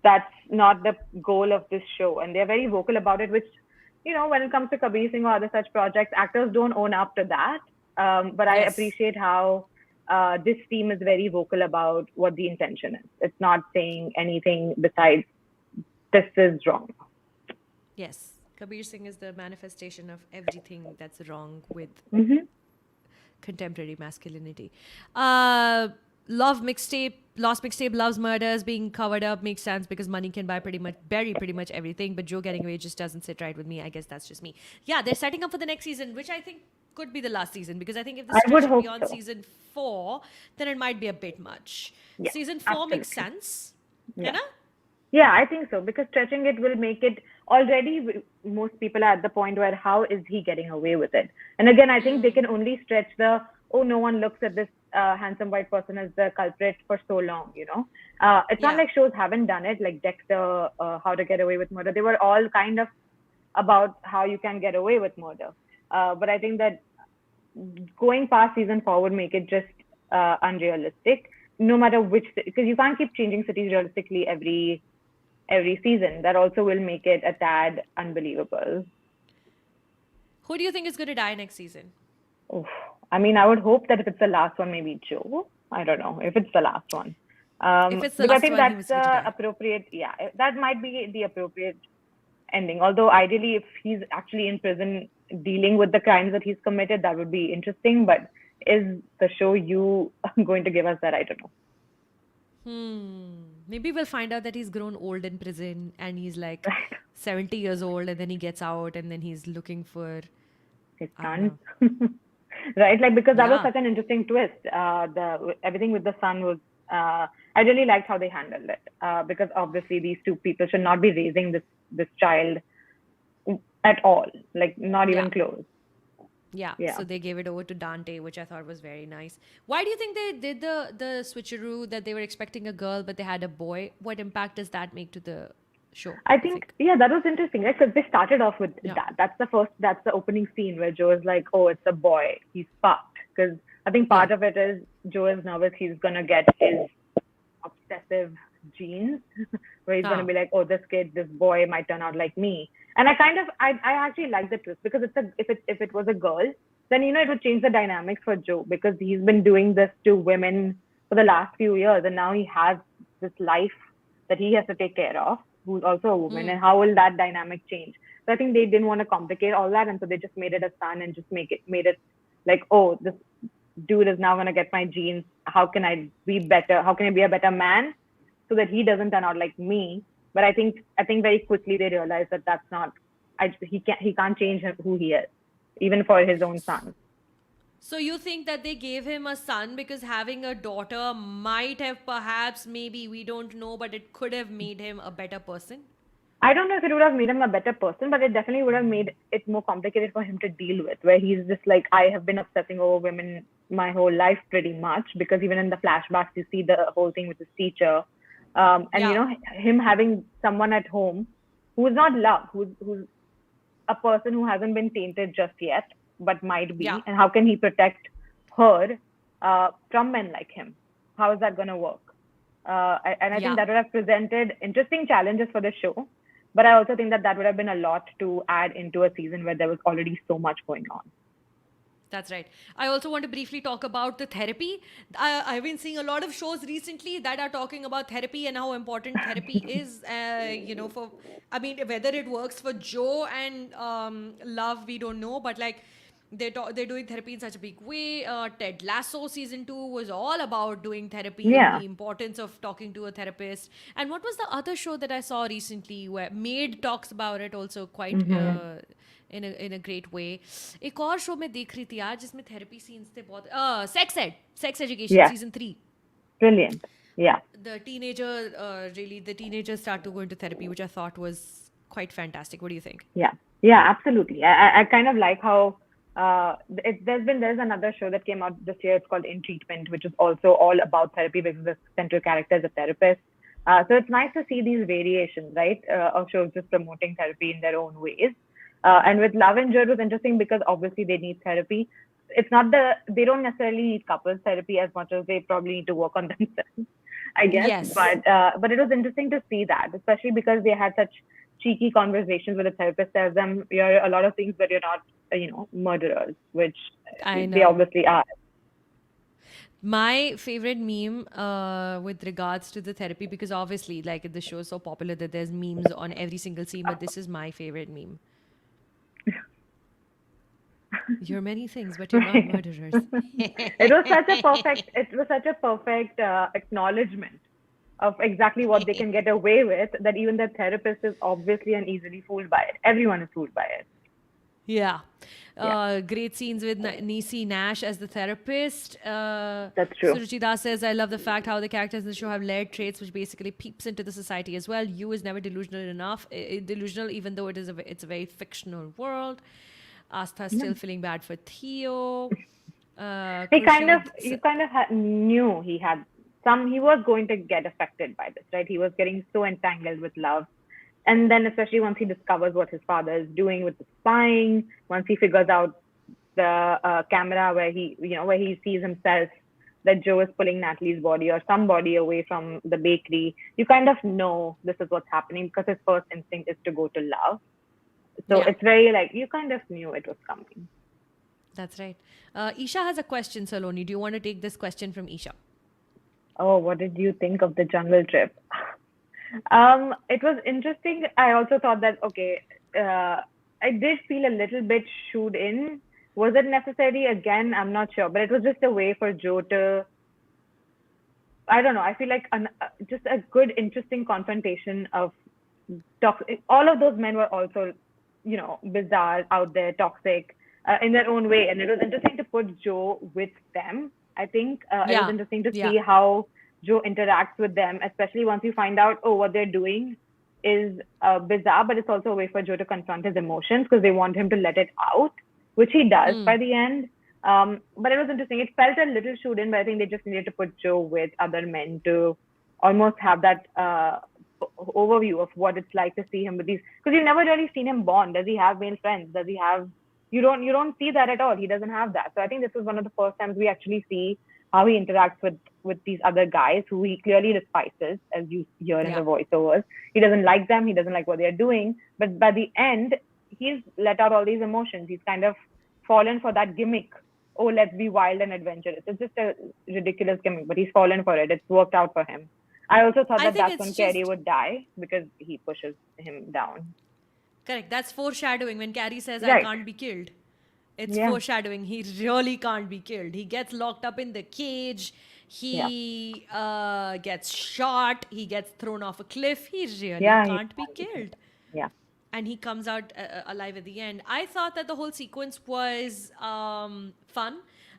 that's not the goal of this show. And they're very vocal about it, which, when it comes to Kabir Singh or other such projects, actors don't own up to that. But I Yes. appreciate how this team is very vocal about what the intention is. It's not saying anything besides this is wrong. Yes. Kabir Singh is the manifestation of everything that's wrong with Mm-hmm. contemporary masculinity. Love mixtape, Lost mixtape, Love's murders being covered up makes sense because money can bury pretty much everything. But Joe getting away just doesn't sit right with me. I guess that's just me. Yeah, they're setting up for the next season, which I think could be the last season because I think if they I would stretch it hope beyond so. season 4, then it might be a bit much. Yeah, Season 4 makes absolutely. sense, है Yeah. ना? Yeah, I think so because stretching it will make it already. Most people are at the point where how is he getting away with it? And again, I think they can only stretch the oh, no one looks at this handsome white person as the culprit for so long. It's not Yeah. like shows haven't done it, like Dexter, How to Get Away with Murder. They were all kind of about how you can get away with murder. But I think that going past season 4 would make it just unrealistic. No matter which, because you can't keep changing cities realistically every season. That also will make it a tad unbelievable. Who do you think is going to die next season? Oof. I mean, I would hope that if it's the last one, maybe Joe. I don't know if it's the last one. If it's the Because I last think one, he that's was going to the die. appropriate, yeah, that might be the appropriate ending. Although ideally, if he's actually in prison dealing with the crimes that he's committed, that would be interesting. But is the show you going to give us that? I don't know. Maybe we'll find out that he's grown old in prison and he's like 70 years old and then he gets out and then he's looking for, His I don't son. know. Right, like because that was Yeah. such an interesting twist. The everything with the son was. I really liked how they handled it because obviously these two people should not be raising this child at all, like not Yeah. even close. Yeah. Yeah. So they gave it over to Dante, which I thought was very nice. Why do you think they did the switcheroo that they were expecting a girl but they had a boy? What impact does that make to the show, I you think, think? yeah, that was interesting, right? Because they started off with Yeah. that. That's the opening scene where Joe is like, oh, it's a boy. He's fucked. Because I think part of it is Joe is nervous he's gonna get his obsessive genes, where he's gonna be like, oh, this boy might turn out like me. And I actually like the twist, because if it was a girl, then it would change the dynamics for Joe, because he's been doing this to women for the last few years, and now he has this life that he has to take care of, who's also a woman, and how will that dynamic change? So I think they didn't want to complicate all that, and so they just made it a son and just made it like, oh, this dude is now gonna get my genes. How can I be better? How can I be a better man so that he doesn't turn out like me? But I think very quickly they realized that that's not. He can't change who he is, even for his own son. So you think that they gave him a son because having a daughter might have perhaps, maybe, we don't know, but it could have made him a better person? I don't know if it would have made him a better person, but it definitely would have made it more complicated for him to deal with, where he's just like, I have been obsessing over women my whole life pretty much, because even in the flashbacks, you see the whole thing with his teacher. Him having someone at home who is not love, who's a person who hasn't been tainted just yet, but might be. And how can he protect her from men like him? How is that going to work? I think that would have presented interesting challenges for the show. But I also think that would have been a lot to add into a season where there was already so much going on. That's right. I also want to briefly talk about the therapy. I've been seeing a lot of shows recently that are talking about therapy and how important therapy is, whether it works for Joe and Love, we don't know, but like, they're doing therapy in such a big way. Ted Lasso season 2 was all about doing therapy and the importance of talking to a therapist. And what was the other show that I saw recently where Maid talks about it also quite in a great way? एक और show मैं देख रही थी यार जिसमें therapy scenes थे बहुत Sex Education season 3. Brilliant. Yeah. The teenagers start to go into therapy, which I thought was quite fantastic. What do you think? Yeah, absolutely. I kind of like how there's another show that came out this year. It's called In Treatment, which is also all about therapy, because the central character is a therapist. So it's nice to see these variations, right, of shows just promoting therapy in their own ways. And with Love and Joy, it was interesting because obviously they need therapy. It's not they don't necessarily need couples therapy as much as they probably need to work on themselves, I guess. Yes. But it was interesting to see that, especially because they had such cheeky conversations with the therapist. Tells them you're a lot of things, but you're not, murderers, which they obviously are. My favorite meme with regards to the therapy, because obviously, like, the show is so popular that there's memes on every single scene, but this is my favorite meme. You're many things, but you're not murderers. It was such a perfect acknowledgement of exactly what they can get away with, that even the therapist is obviously and easily fooled by it. Everyone is fooled by it. Yeah. Great scenes with Niecy Nash as the therapist. That's true. Sucharita says, I love the fact how the characters in the show have layered traits, which basically peeps into the society as well. You is never delusional, even though it's a very fictional world. Astha still feeling bad for Theo. You kind of knew he was going to get affected by this, right? He was getting so entangled with Love. And then especially once he discovers what his father is doing with the spying, once he figures out the camera where he sees himself, that Joe is pulling Natalie's body or some body away from the bakery, you kind of know this is what's happening, because his first instinct is to go to Love. So it's very like, you kind of knew it was coming. That's right. Isha has a question, Saloni. Do you want to take this question from Isha? Oh, what did you think of the jungle trip? It was interesting. I also thought that, I did feel a little bit shooed in. Was it necessary? Again, I'm not sure. But it was just a way for Joe to, I don't know, I feel like just a good, interesting confrontation of toxic. All of those men were also, bizarre, out there, toxic in their own way. And it was interesting to put Joe with them. I think it was interesting to see how Joe interacts with them, especially once you find out, what they're doing is bizarre, but it's also a way for Joe to confront his emotions, because they want him to let it out, which he does by the end. But it was interesting. It felt a little shoot in, but I think they just needed to put Joe with other men to almost have that overview of what it's like to see him with these, because you've never really seen him bond. Does he have male friends? Does he have, you don't see that at all. He doesn't have that. So I think this is one of the first times we actually see how he interacts with these other guys who he clearly despises, as you hear in the voiceovers. He doesn't like them. He doesn't like what they're doing. But by the end, he's let out all these emotions. He's kind of fallen for that gimmick. Oh, let's be wild and adventurous. It's just a ridiculous gimmick, but he's fallen for it. It's worked out for him. I also thought that's when Carrie would die because he pushes him down. Correct. That's foreshadowing. When Carrie says, I can't be killed. It's foreshadowing. He really can't be killed. He gets locked up in the cage. He gets shot. He gets thrown off a cliff. He really can't be killed. Yeah. And he comes out alive at the end. I thought that the whole sequence was fun.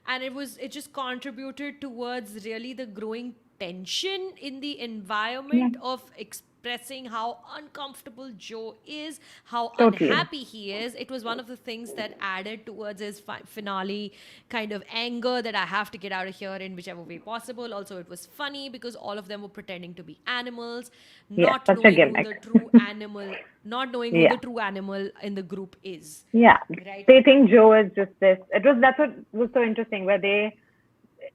And it just contributed towards really the growing tension in the environment of expressing how uncomfortable Joe is, how unhappy he is. It was one of the things that added towards his finale kind of anger that I have to get out of here in whichever way possible. Also, it was funny because all of them were pretending to be animals, not knowing who the true animal, not knowing who the true animal in the group is. Yeah, right? They think Joe is just this. That's what was so interesting, where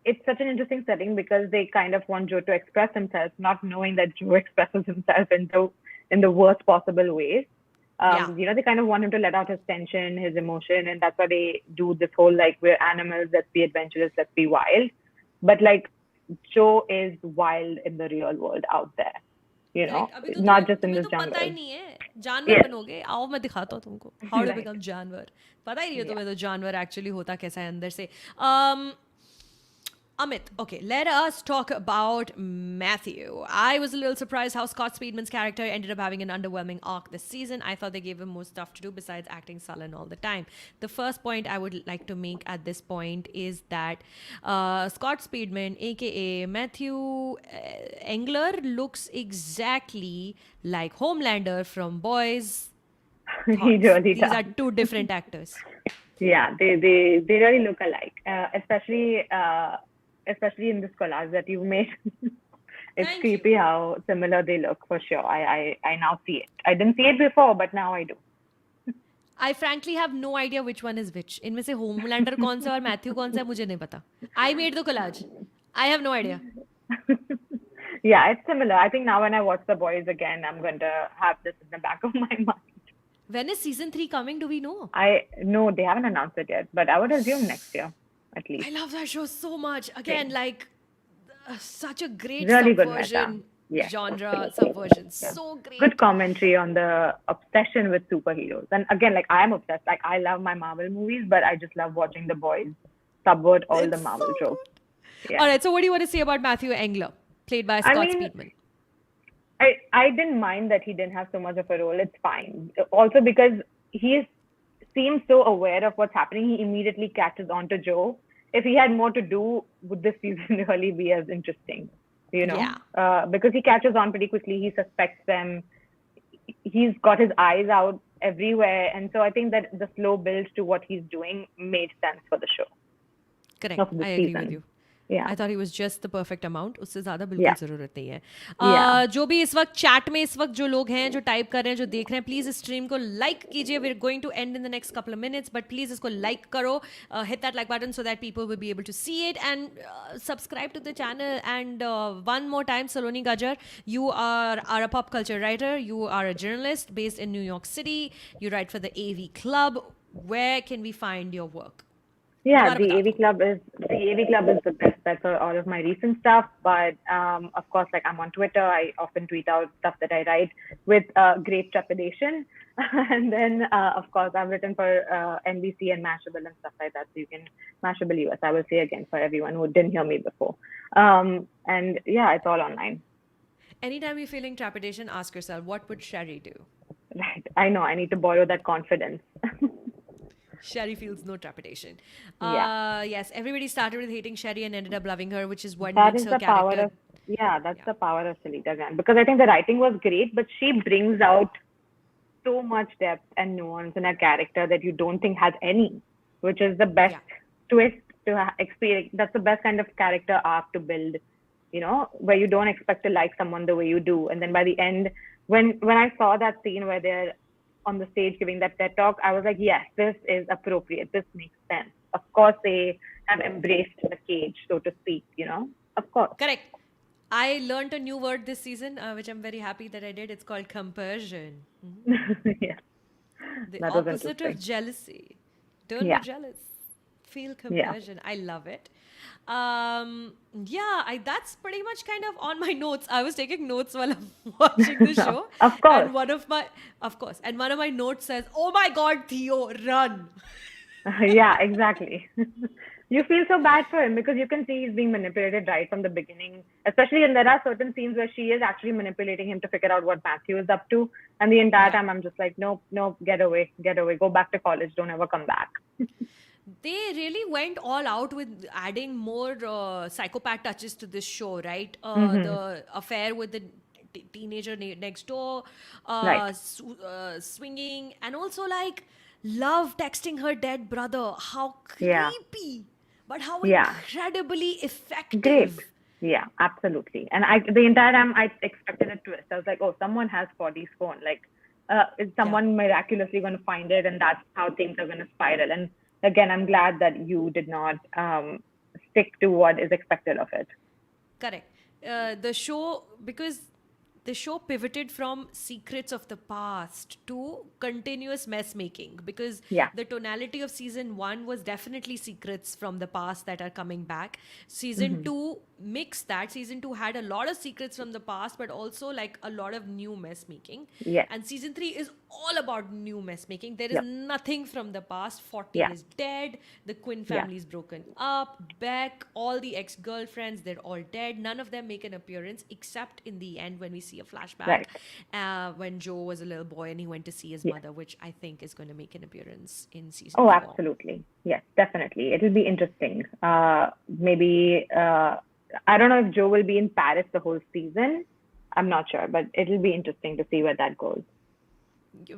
it's such an interesting setting because they kind of want Joe to express himself, not knowing that Joe expresses himself in the worst possible ways. They kind of want him to let out his tension, his emotion, and that's why they do this whole, like, we're animals, let's be adventurous, let's be wild. But, like, Joe is wild in the real world out there, not just in this jungle. जानवर बनोगे, आओ मैं दिखाता हूँ तुमको how to become जानवर. पता ही नहीं है तुम्हें तो जानवर actually होता कैसा है अंदर से. Amit, okay, let us talk about Matthew. I was a little surprised how Scott Speedman's character ended up having an underwhelming arc this season. I thought they gave him more stuff to do besides acting sullen all the time. The first point I would like to make at this point is that Scott Speedman, aka Matthew Engler, looks exactly like Homelander from Boys. He really does. These are two different actors. Yeah, they really look alike, especially in this collage that you made. It's creepy how similar they look, for sure. I now see it. I didn't see it before, but now I do. I frankly have no idea which one is which. इनमें से Homelander कौन सा और Matthew कौन सा है मुझे नहीं पता. I made the collage. I have no idea. Yeah, it's similar. I think now when I watch The Boys again, I'm going to have this in the back of my mind. When is season 3 coming? Do we know? No, they haven't announced it yet, but I would assume next year, at least. I love that show so much. Again, such a great really subversion genre, subversion. Yeah. So great. Good commentary on the obsession with superheroes. And again, I am obsessed. I love my Marvel movies, but I just love watching The Boys subvert all the Marvel tropes. Yeah. All right, so what do you want to say about Matthew Engler, played by Scott Speedman? I didn't mind that he didn't have so much of a role. It's fine. Also because he seems so aware of what's happening, he immediately catches on to Joe. If he had more to do, would this season really be as interesting? Because he catches on pretty quickly. He suspects them. He's got his eyes out everywhere. And so I think that the slow build to what he's doing made sense for the show. Correct. I agree with you. Yeah. I thought he was just the perfect amount. उससे ज़्यादा बिल्कुल ज़रूरत नहीं है. जो भी इस वक्त चैट में इस वक्त जो लोग हैं जो टाइप कर रहे हैं जो देख रहे हैं प्लीज़ इस स्ट्रीम को लाइक कीजिए. We're going to end in the next couple of minutes, but please इसको लाइक करो. Hit that like button so that people will be able to see it and subscribe to the channel. And one more time, Saloni Gajjar, you are a pop culture writer. You are a journalist based in New York City. You write for the AV Club. Where can we find your work? Yeah, the AV Club is the best bet for all of my recent stuff. But of course, I'm on Twitter. I often tweet out stuff that I write with great trepidation. And then, of course, I've written for NBC and Mashable and stuff like that. So you can Mashable US. I will say again for everyone who didn't hear me before. And yeah, it's all online. Anytime you're feeling trepidation, ask yourself, what would Sherry do? Right. I know. I need to borrow that confidence. Sherry feels no trepidation. Yes, everybody started with hating Sherry and ended up loving her, which is what makes her character. That's the power of Shalita Grant. Because I think the writing was great, but she brings out so much depth and nuance in her character that you don't think has any, which is the best twist to experience. That's the best kind of character arc to build, where you don't expect to like someone the way you do. And then by the end, when I saw that scene where they're on the stage giving that TED talk, I was like, yes, this is appropriate. This makes sense. Of course, they have embraced the cage, so to speak, Of course. Correct. I learned a new word this season, which I'm very happy that I did. It's called compersion. Yeah, The that was opposite of interesting. jealousy. Don't be Yeah, jealous. Feel yeah. compersion. I love it. Yeah, that's pretty much kind of on my notes. I was taking notes while I'm watching the show, Of course. and of course, and one of my notes says, "Oh my God, Theo, run!" Yeah, exactly. You feel so bad for him because you can see he's being manipulated right from the beginning, especially, and there are certain scenes where she is actually manipulating him to figure out what Matthew is up to. And the entire Yeah. time I'm just like, nope, nope, get away, go back to college, don't ever come back. They really went all out with adding more psychopath touches to this show, right? Hmm. The affair with the teenager next door, Right. swinging, and also like love texting her dead brother. How Yeah. creepy, but how Yeah. incredibly Great. effective. Yeah, absolutely. And the entire time I expected a twist. I was like, oh, someone has Poddy's phone. Like, is Yeah. someone miraculously going to find it? And that's how things are going to spiral. And again, I'm glad that you did not stick to what is expected of it. Correct. Because the show pivoted from secrets of the past to continuous mess making, because Yeah. the tonality of season one was definitely secrets from the past that are coming back. Season Hmm. two mixed that. Season two had a lot of secrets from the past, but also like a lot of new mess making. Yes. And season three is all about new mess making. There is Yep. nothing from the past. 40 Yeah. is dead. The Quinn Yeah. family is broken up. Beck, all the ex girlfriends, they're all dead. None of them make an appearance except in the end when we see a flashback Right. when Joe was a little boy and he went to see his Yeah. mother, which I think is going to make an appearance in season Oh, four. absolutely. Yes, definitely. It'll be interesting. Maybe I don't know if Joe will be in Paris the whole season. I'm not sure, but it'll be interesting to see where that goes.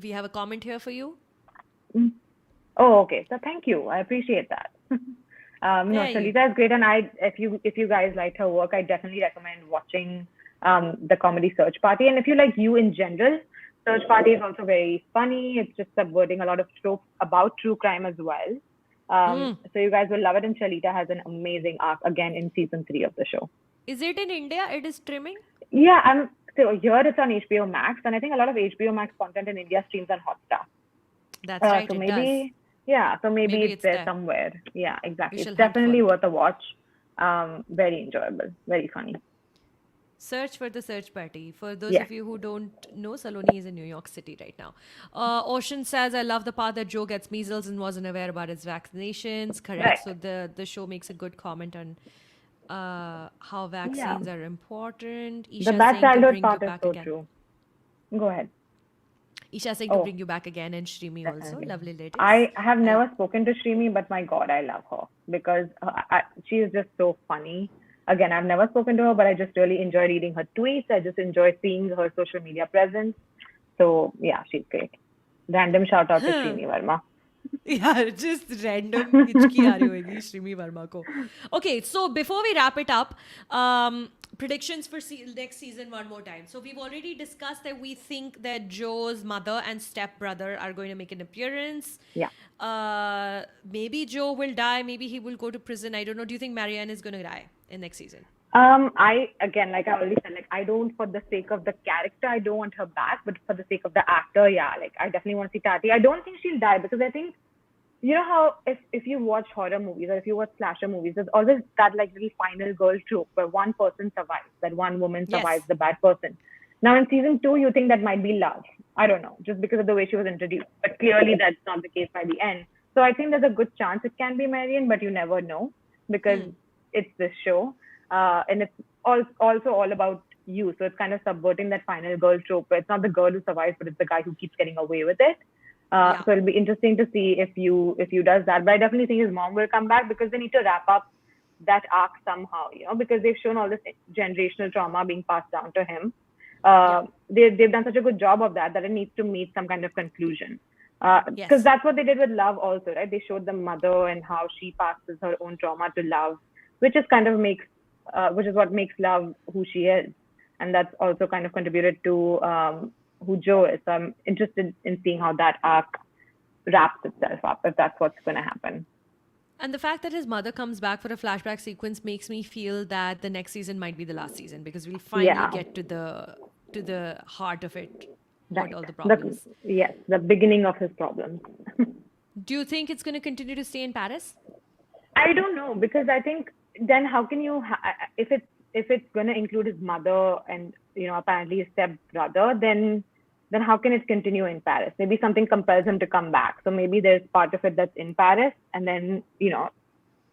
We have a comment here for you. Mm. Oh, okay. So thank you. I appreciate that. No, There you Shalita is great, and if you guys liked her work, I definitely recommend watching the comedy Search Party. And if you like You in general, Search Party is also very funny. It's just subverting a lot of tropes about true crime as well. So you guys will love it. And Shalita has an amazing arc again in season 3 of the show. Is it in India? It is streaming? Yeah, so here it's on HBO Max, and I think a lot of HBO Max content in India streams on Hotstar. That's right, So it does. maybe, yeah, so maybe Maybe it's it's there there. somewhere. Yeah, We exactly. It's shall hunt for definitely it. worth a watch. Very enjoyable, very funny. Search for the Search Party. For those Yeah. of you who don't know, Saloni is in New York City right now. Ocean says, I love the part that Joe gets measles and wasn't aware about his vaccinations. Correct. Right. So the show makes a good comment on how Yeah. vaccines are important. The Isha bad saying to childhood bring you part is back so again. true. Go ahead. Isha saying to Oh, bring you back again, and Shrimi also. definitely. Lovely ladies. I have I- never spoken to Shrimi, but my God, I love her because she is just so funny. Again, I've never spoken to her, but I just really enjoy reading her tweets. I just enjoy seeing her social media presence. So yeah, she's great. Random shout out to Shrimi Verma. Yeah, just random हिचकी आ रही होगी श्रीमी वर्मा को. Okay, so before we wrap it up, predictions for next season one more time. So we've already discussed that we think that Joe's mother and stepbrother are going to make an appearance. Yeah. Maybe Joe will die. Maybe he will go to prison. I don't know. Do you think Marienne is going to die in next season? I again, like I already said, like I don't, for the sake of the character, I don't want her back, but for the sake of the actor, yeah, like I definitely want to see Tati. I don't think she'll die because I think, you know how if you watch horror movies or if you watch slasher movies, there's always that like little final girl trope where one person survives, that one woman Yes. survives the bad person. Now in season 2, you think that might be love. I don't know, just because of the way she was introduced, but clearly that's not the case by the end. So I think there's a good chance it can be Marion, but you never know because it's this show. And it's also all about you. So it's kind of subverting that final girl trope where it's not the girl who survives, but it's the guy who keeps getting away with it. Yeah. So it'll be interesting to see if you does that. But I definitely think his mom will come back because they need to wrap up that arc somehow, because they've shown all this generational trauma being passed down to him. They've done such a good job of that it needs to meet some kind of conclusion. Because Yes. that's what they did with Love also, right? They showed the mother and how she passes her own trauma to Love, which is what makes Love who she is. And that's also kind of contributed to who Joe is. So I'm interested in seeing how that arc wraps itself up, if that's what's going to happen. And the fact that his mother comes back for a flashback sequence makes me feel that the next season might be the last season, because we'll finally get to the heart of it, Right. what all the problems. Yes, the beginning of his problems. Do you think it's going to continue to stay in Paris? I don't know, because I think then how can you if it's going to include his mother and apparently his step brother, then how can it continue in Paris? Maybe something compels him to come back. So maybe there's part of it that's in Paris, and then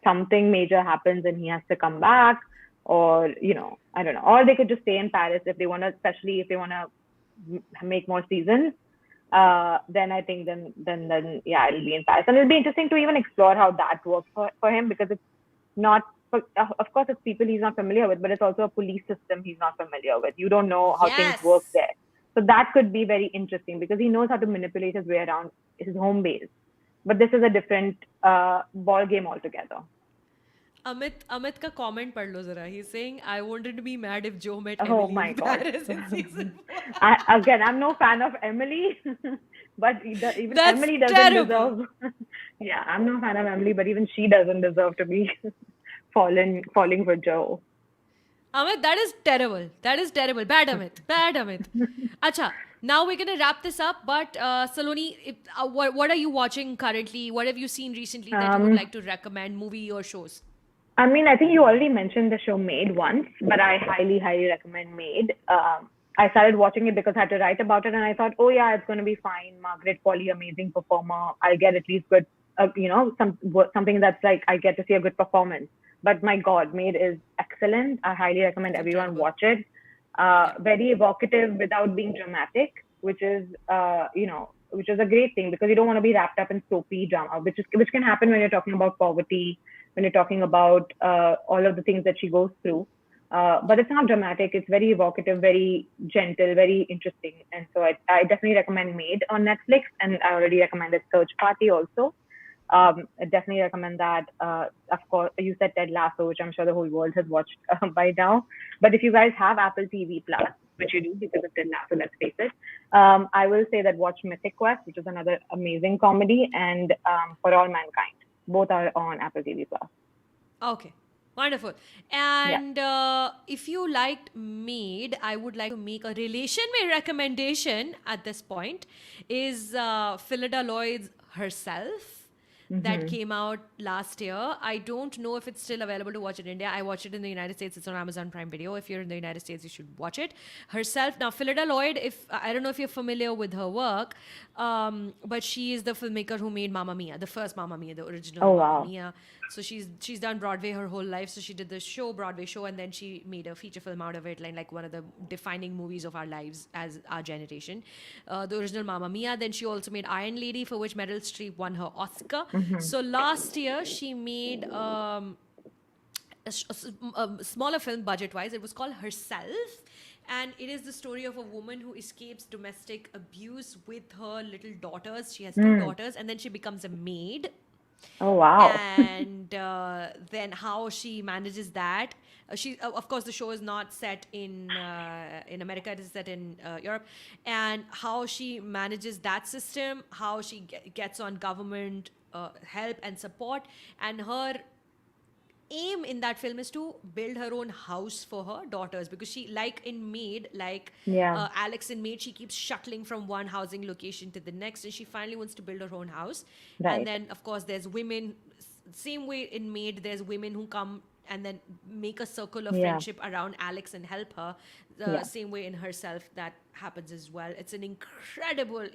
something major happens and he has to come back, or I don't know. Or they could just stay in Paris if they want to, especially if they want to make more seasons. Then I think then yeah, it'll be in Paris, and it'll be interesting to even explore how that works for him, because it's not. Of course, it's people he's not familiar with, but it's also a police system he's not familiar with. You don't know how things work there. So that could be very interesting, because he knows how to manipulate his way around his home base. But this is a different ball game altogether. Amit ka comment pad lo zara. He's saying, I wanted to be mad if Joe met God. Emily in Paris in season 4. I'm no fan of Emily, but even That's Emily doesn't terrible. deserve. Yeah, I'm no fan of Emily, but even she doesn't deserve to be falling for Joe. Amit, that is terrible. That is terrible. Bad Amit. Bad Amit. Acha, now we're going to wrap this up. But Saloni, what are you watching currently? What have you seen recently that you would like to recommend, movie or shows? I mean, I think you already mentioned the show Maid once, but I highly, highly recommend Maid. I started watching it because I had to write about it, and I thought, oh yeah, it's going to be fine. Margaret Qualley, amazing performer. I'll get at least good, something that's like I get to see a good performance. But my God, Maid is excellent. I highly recommend everyone watch it. Very evocative without being dramatic, which is a great thing, because you don't want to be wrapped up in soapy drama, which can happen when you're talking about poverty, when you're talking about all of the things that she goes through. But it's not dramatic. It's very evocative, very gentle, very interesting. And so I definitely recommend Maid on Netflix, and I already recommended Search Party also. I definitely recommend that. Of course, you said Ted Lasso, which I'm sure the whole world has watched by now. But if you guys have Apple TV Plus, which you do because of Ted Lasso, let's face it, I will say that watch Mythic Quest, which is another amazing comedy, and For All Mankind. Both are on Apple TV Plus. Okay. Wonderful. And if you liked Maid, I would like to make a relation recommendation at this point. Is Phyllida Lloyd's Herself. That came out last year. I don't know if it's still available to watch in India. I watched it in the United States. It's on Amazon Prime Video. If you're in the United States, you should watch it. Herself. Now, Phyllida Lloyd, I don't know if you're familiar with her work, but she is the filmmaker who made Mamma Mia, the first Mamma Mia, the original Mamma Mia. So she's done Broadway her whole life. So she did the Broadway show, and then she made a feature film out of it, like one of the defining movies of our lives as our generation. The original Mamma Mia. Then she also made Iron Lady, for which Meryl Streep won her Oscar. So last year she made a smaller film budget-wise. It was called Herself. And it is the story of a woman who escapes domestic abuse with her little daughters. She has 2 daughters, and then she becomes a maid. Oh, wow. And then how she manages that. Of course, the show is not set in America. It is set in Europe. And how she manages that system, how she gets on government help and support. And her aim in that film is to build her own house for her daughters, because she, like in Maid, Alex in Maid, she keeps shuttling from one housing location to the next, and she finally wants to build her own house. Right. And then, of course, there's women, same way in Maid, there's women who come and then make a circle of friendship around Alex and help her. The same way in Herself, that happens as well. It's an incredible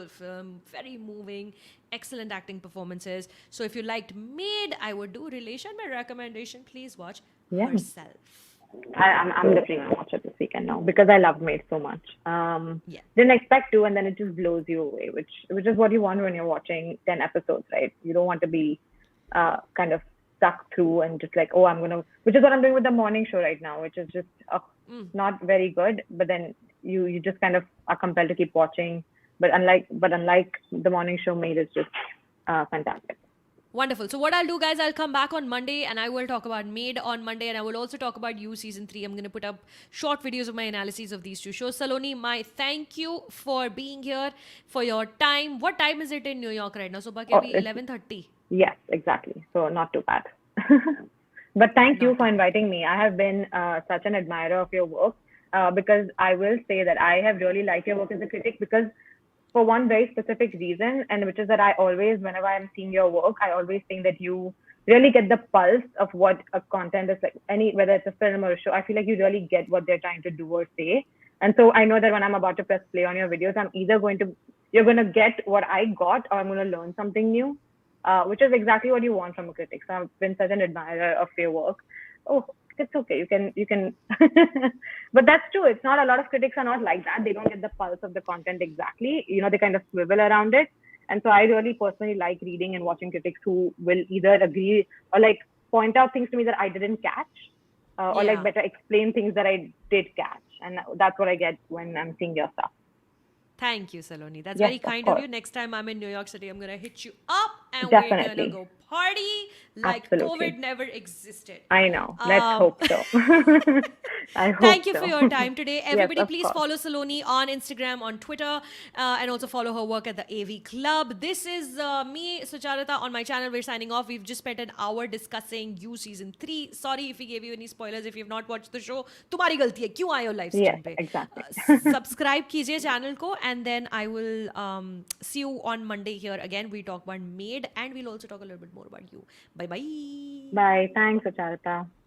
film, very moving, excellent acting performances. So if you liked Maid, I would do relation by recommendation. Please watch Herself. I'm definitely going to watch it this weekend now, because I love Maid so much. Didn't expect to, and then it just blows you away, which is what you want when you're watching 10 episodes, right? You don't want to be kind of stuck through and just like, which is what I'm doing with the morning show right now, which is just not very good, but then you just kind of are compelled to keep watching. But unlike the morning show, Maid is just fantastic. Wonderful. So what I'll do, guys, I'll come back on Monday and I will talk about Maid on Monday, and I will also talk about You Season 3. I'm going to put up short videos of my analyses of these two shows. Saloni, my thank you for being here, for your time. What time is it in New York right now? So, Oh, Baki, it's 11:30. yes, exactly. So not too bad. But thank you Not for too bad. inviting me. I have been such an admirer of your work because I will say that I have really liked your work as a critic because for one very specific reason, and which is that I always, whenever I'm seeing your work, I always think that you really get the pulse of what a content is like, any whether it's a film or a show. I feel like you really get what they're trying to do or say. And so I know that when I'm about to press play on your videos, I'm either going to you're going to get what I got, or I'm going to learn something new, which is exactly what you want from a critic. So I've been such an admirer of your work. Oh, it's okay. You can, but that's true. It's not a lot of critics are not like that. They don't get the pulse of the content exactly. They kind of swivel around it. And so I really personally like reading and watching critics who will either agree or like point out things to me that I didn't catch, or like Yeah. better explain things that I did catch. And that's what I get when I'm seeing your stuff. Thank you, Saloni. That's Yes, very of kind of course. you. Next time I'm in New York City, I'm going to hit you up and we're going to Definitely. go party like COVID Absolutely. never existed. I know. Let's Um, hope so. I hope Thank you for so. your time today. Yes, Everybody, of please course. follow Saloni on Instagram, on Twitter, and also follow her work at the AV Club. This is me, Sucharita, on my channel. We're signing off. We've just spent an hour discussing You Season 3. Sorry if we gave you any spoilers. If you've not watched the show, तुम्हारी गलती है. क्यों आए हो live Yes, stream पे? exactly. Subscribe कीजिए channel को, and then I will see you on Monday here again. We talk about Maid, and we'll also talk a little bit more about you. Bye bye. Bye. Thanks, Sucharita.